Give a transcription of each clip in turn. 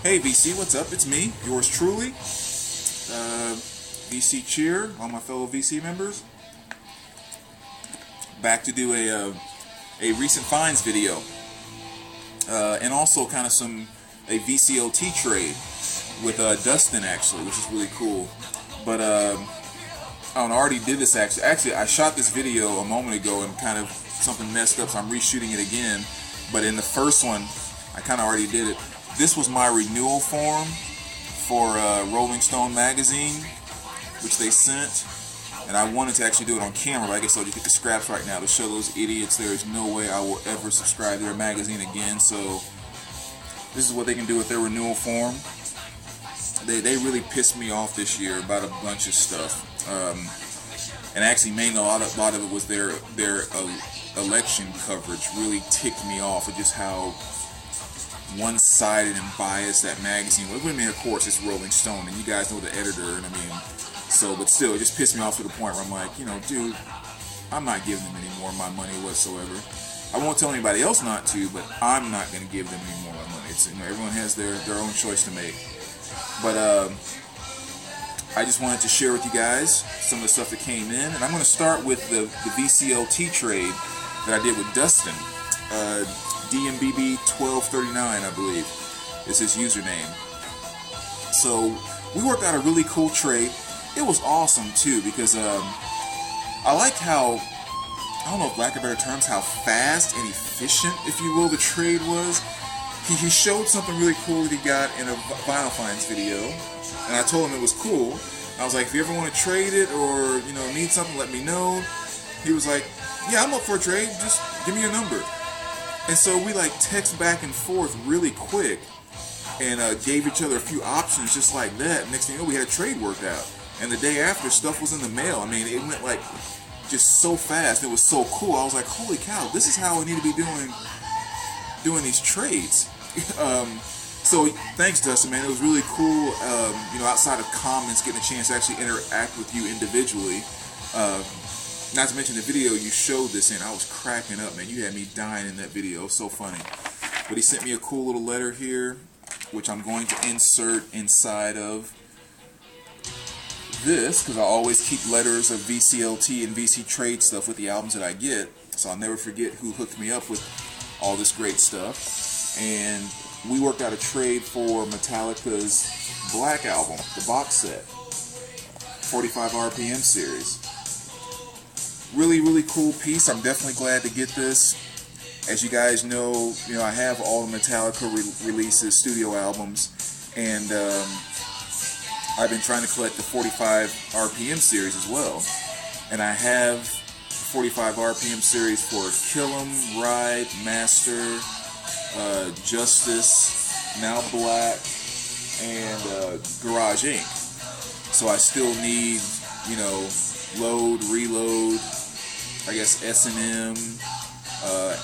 Hey VC, what's up? It's me, yours truly, VC Cheer, all my fellow VC members. Back to do a recent finds video, and also kind of a VCLT trade with Dustin actually, which is really cool. But I already did this actually. Actually, I shot this video a moment ago and kind of something messed up, so I'm reshooting it again. But in the first one, I kind of already did it. This was my renewal form for Rolling Stone magazine, which they sent, and I wanted to actually do it on camera, but I guess I'll just get the scraps right now to show those idiots there is no way I will ever subscribe to their magazine again. So this is what they can do with their renewal form. They really pissed me off this year about a bunch of stuff, and actually mainly a lot of it was their election coverage really ticked me off of just how one-sided and biased that magazine was. I mean, of course, it's Rolling Stone, and you guys know the editor, and I mean, so, but still, it just pissed me off to the point where I'm like, dude, I'm not giving them any more of my money whatsoever. I won't tell anybody else not to, but I'm not going to give them any more of my money. It's, everyone has their own choice to make. But I just wanted to share with you guys some of the stuff that came in, and I'm going to start with the VCLT trade that I did with Dustin. DMBB1239, I believe, is his username. So we worked out a really cool trade. It was awesome too, because I liked how, I don't know if lack of better terms, how fast and efficient, if you will, the trade was. He showed something really cool that he got in a Vinyl Finds video, and I told him it was cool. I was like, if you ever want to trade it or need something, let me know. He was like, yeah, I'm up for a trade, just give me your number. And so we text back and forth really quick and gave each other a few options just like that. Next thing you know, we had a trade worked out. And the day after, stuff was in the mail. I mean, it went just so fast. It was so cool. I was like, holy cow, this is how we need to be doing these trades. So thanks, Dustin, man. It was really cool, outside of comments, getting a chance to actually interact with you individually. Not to mention the video you showed this in, I was cracking up, man. You had me dying in that video. It was so funny. But he sent me a cool little letter here, which I'm going to insert inside of this, because I always keep letters of VCLT and VC trade stuff with the albums that I get, so I'll never forget who hooked me up with all this great stuff. And we worked out a trade for Metallica's Black Album, the box set, 45 RPM series. Really, really cool piece. I'm definitely glad to get this. As you guys know, I have all the Metallica releases, studio albums, and I've been trying to collect the 45 RPM series as well. And I have the 45 RPM series for Kill 'Em, Ride, Master, Justice, Now Black, and Garage Inc. So I still need, Load, Reload, I guess S&M,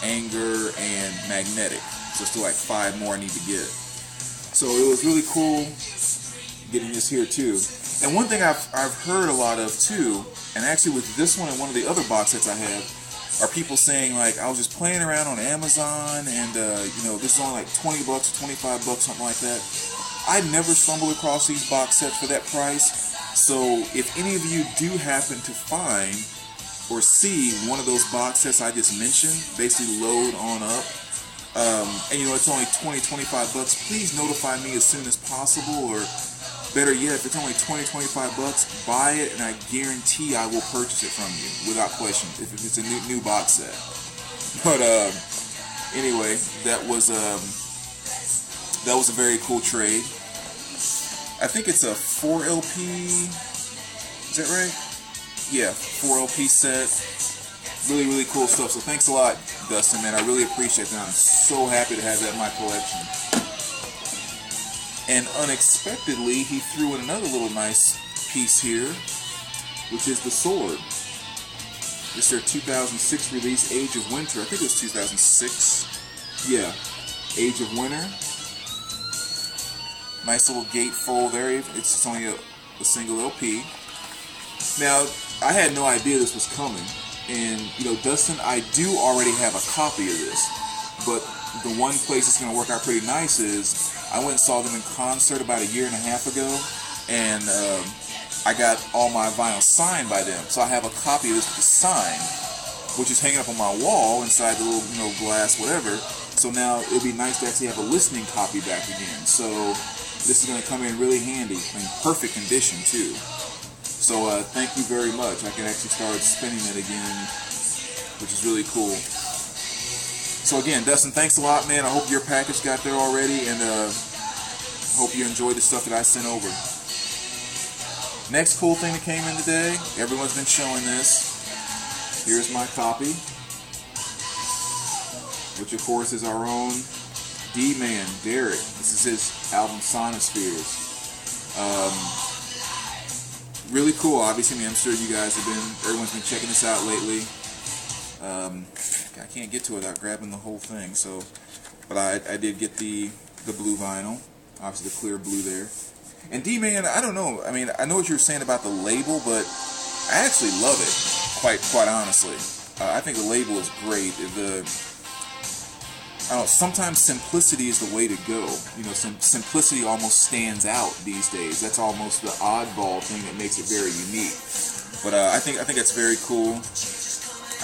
Anger, and Magnetic. So still 5 more I need to get. So it was really cool getting this here too. And one thing I've heard a lot of too, and actually with this one and one of the other box sets I have, are people saying I was just playing around on Amazon and this is only $20 or $25, something like that. I never stumbled across these box sets for that price. So if any of you do happen to find or see one of those box sets I just mentioned, basically load on up, and it's only $20-25, please notify me as soon as possible, or better yet, if it's only $20-25, buy it and I guarantee I will purchase it from you without question if it's a new box set. But anyway, that was a very cool trade. I think it's a 4 LP, is that right? Yeah, 4 LP set. Really, really cool stuff. So thanks a lot, Dustin, man. I really appreciate that. I'm so happy to have that in my collection. And unexpectedly, he threw in another little nice piece here, which is the Sword. This is their 2006 release, Age of Winter. I think it was 2006. Yeah, Age of Winter. Nice little gatefold there. It's only a single LP. Now, I had no idea this was coming. And, Dustin, I do already have a copy of this. But the one place it's going to work out pretty nice is I went and saw them in concert about a year and a half ago, and I got all my vinyl signed by them. So I have a copy of this signed, which is hanging up on my wall inside the little, glass, whatever. So now it'd be nice to actually have a listening copy back again. So this is going to come in really handy, in perfect condition too. So thank you very much. I can actually start spinning it again, which is really cool. So again, Dustin, thanks a lot, man. I hope your package got there already, and hope you enjoyed the stuff that I sent over. Next cool thing that came in today, everyone's been showing this. Here's my copy, which of course is our own D-Man, Derek. This is his album Sonospheres. Really cool, obviously. I mean, I'm sure you guys everyone's been checking this out lately. I can't get to it without grabbing the whole thing, so, but I did get the blue vinyl, obviously the clear blue there. And D-Man, I don't know, I mean, I know what you're saying about the label, but I actually love it, quite honestly. I think the label is great. I don't know, sometimes simplicity is the way to go. Simplicity almost stands out these days. That's almost the oddball thing that makes it very unique. But I think that's very cool.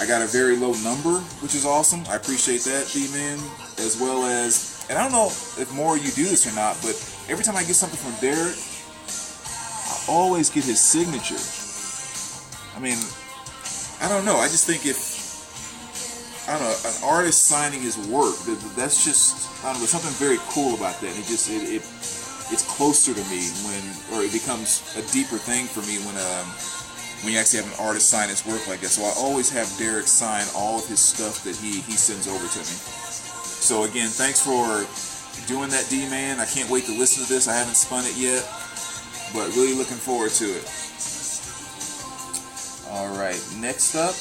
I got a very low number, which is awesome. I appreciate that, D-Man, as well as, and I don't know if more of you do this or not, but every time I get something from Derek, I always get his signature. I mean, I don't know. I just think an artist signing his work, that's just, I don't know, there's something very cool about that. It's closer to me or it becomes a deeper thing for me when you actually have an artist sign his work like that. So I always have Derek sign all of his stuff that he sends over to me. So again, thanks for doing that, D-Man. I can't wait to listen to this. I haven't spun it yet, but really looking forward to it. Alright, next up,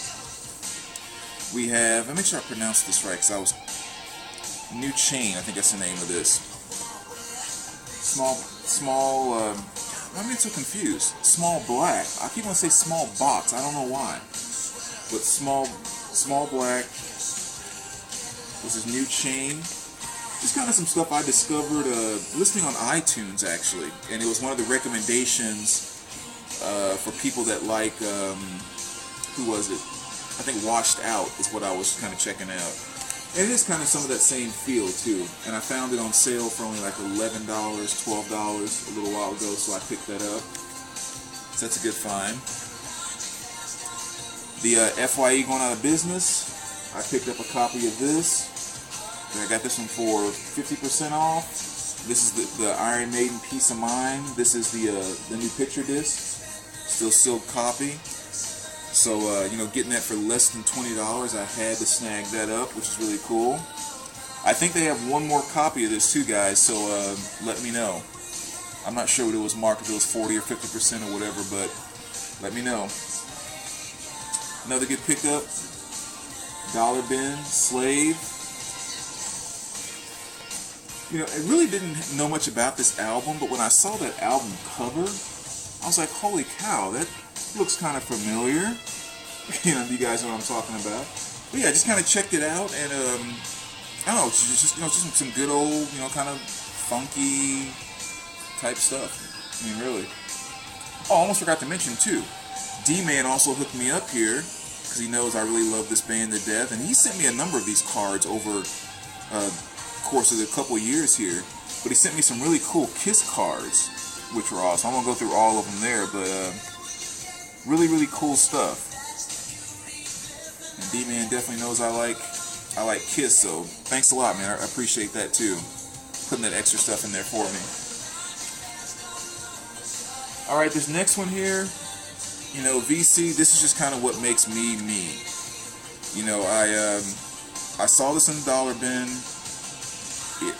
we have, let me make sure I pronounce this right, because New Chain, I think that's the name of this. I'm getting so confused. Small Black. I keep on saying Small Box. I don't know why. But Small Black. This is New Chain. Just kind of some stuff I discovered listening on iTunes, actually. And it was one of the recommendations for people that like, who was it? I think Washed Out is what I was kind of checking out. And it is kind of some of that same feel too. And I found it on sale for only like $11, $12 a little while ago, so I picked that up. So that's a good find. The FYE going out of business, I picked up a copy of this. And I got this one for 50% off. This is the Iron Maiden Peace of Mind. This is the new picture disc. Still sealed copy. So, getting that for less than $20, I had to snag that up, which is really cool. I think they have one more copy of this too, guys, so let me know. I'm not sure what it was marked, if it was 40 or 50% or whatever, but let me know. Another good pickup, Dollar Bin, Slave. I really didn't know much about this album, but when I saw that album cover, I was like, holy cow, that looks kind of familiar. You guys know what I'm talking about. But yeah, I just kind of checked it out, and I don't know, just some good old, kind of funky type stuff. I mean, really. Oh, I almost forgot to mention too, D-Man also hooked me up here because he knows I really love this band to death, and he sent me a number of these cards over the course of a couple of years here. But he sent me some really cool Kiss cards, which were awesome. I won't go through all of them there, but really, really cool stuff. And D-Man definitely knows I like Kiss, so thanks a lot, man. I appreciate that too, putting that extra stuff in there for me. Alright, this next one here, VC, this is just kind of what makes me me. I saw this in the Dollar Bin.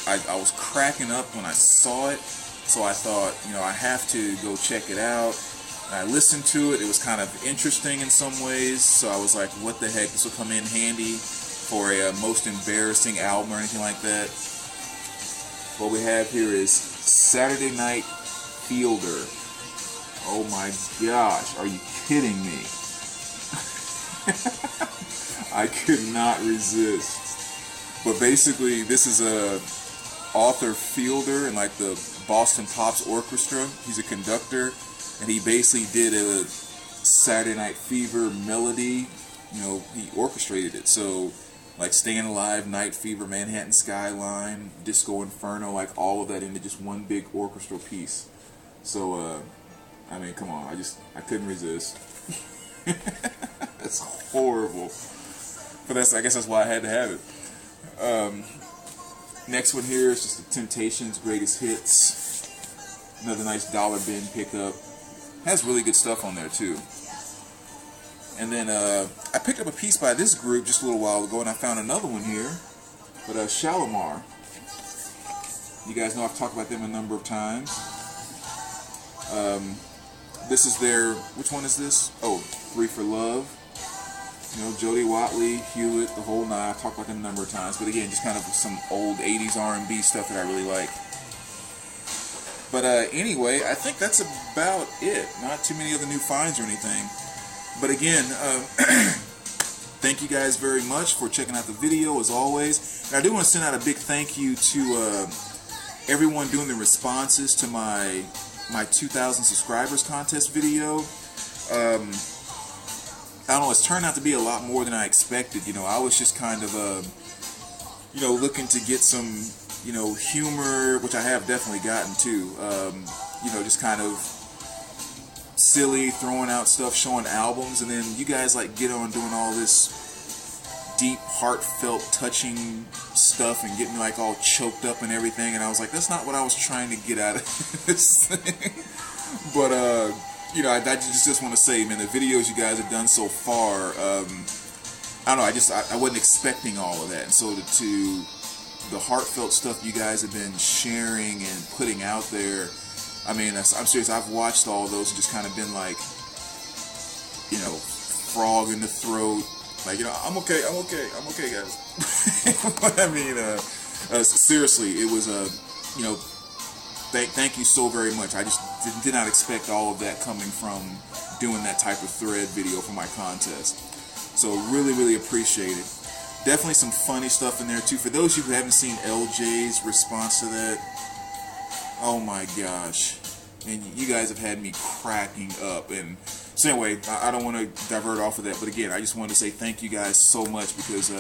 I was cracking up when I saw it, so I thought, I have to go check it out. And I listened to it. It was kind of interesting in some ways, so I was like, what the heck, this will come in handy for a most embarrassing album or anything like that. What we have here is Saturday Night Fielder. Oh my gosh, are you kidding me? I could not resist. But basically, this is a Arthur Fielder in like the Boston Pops Orchestra. He's a conductor, and he basically did a Saturday Night Fever melody. You know, he orchestrated it. So, like Staying Alive, Night Fever, Manhattan Skyline, Disco Inferno, like all of that into just one big orchestral piece. So, I mean, come on, I couldn't resist. That's horrible. But I guess that's why I had to have it. Next one here is just the Temptations' Greatest Hits. Another nice dollar bin pickup. Has really good stuff on there too. And then I picked up a piece by this group just a little while ago, and I found another one here. But Shalimar. You guys know I've talked about them a number of times. This is their, which one is this? Oh, 3 for Love. You know, Jody Watley, Hewitt, the whole nine. I've talked about them a number of times. But again, just kind of some old 80s R&B stuff that I really like. But anyway, I think that's about it. Not too many other new finds or anything. But again, thank you guys very much for checking out the video, as always. And I do want to send out a big thank you to everyone doing the responses to my 2,000 subscribers contest video. I don't know, it's turned out to be a lot more than I expected. You know, I was just kind of, you know, looking to get some, you know, humor, which I have definitely gotten too. You know, just kind of silly, throwing out stuff, showing albums, and then you guys like get on doing all this deep, heartfelt, touching stuff and get me like all choked up and everything, and I was like, that's not what I was trying to get out of this thing. But you know, I just want to say, man, the videos you guys have done so far, I don't know, I wasn't expecting all of that, and so to the heartfelt stuff you guys have been sharing and putting out there, I mean, I'm serious, I've watched all of those and just kind of been like, you know, frog in the throat, like, you know, I'm okay, guys. But I mean, seriously, it was you know, thank you so very much. I just did not expect all of that coming from doing that type of thread video for my contest. So really, really appreciate it. Definitely some funny stuff in there too. For those of you who haven't seen LJ's response to that, oh my gosh. And you guys have had me cracking up. And so anyway, I don't want to divert off of that, but again, I just wanted to say thank you guys so much, because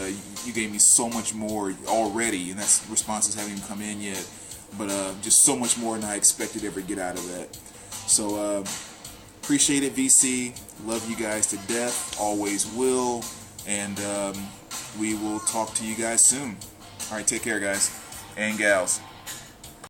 you gave me so much more already, and that's responses haven't even come in yet, but just so much more than I expected to ever get out of that. So appreciate it, VC. Love you guys to death. Always will. And we will talk to you guys soon. All right, take care, guys and gals.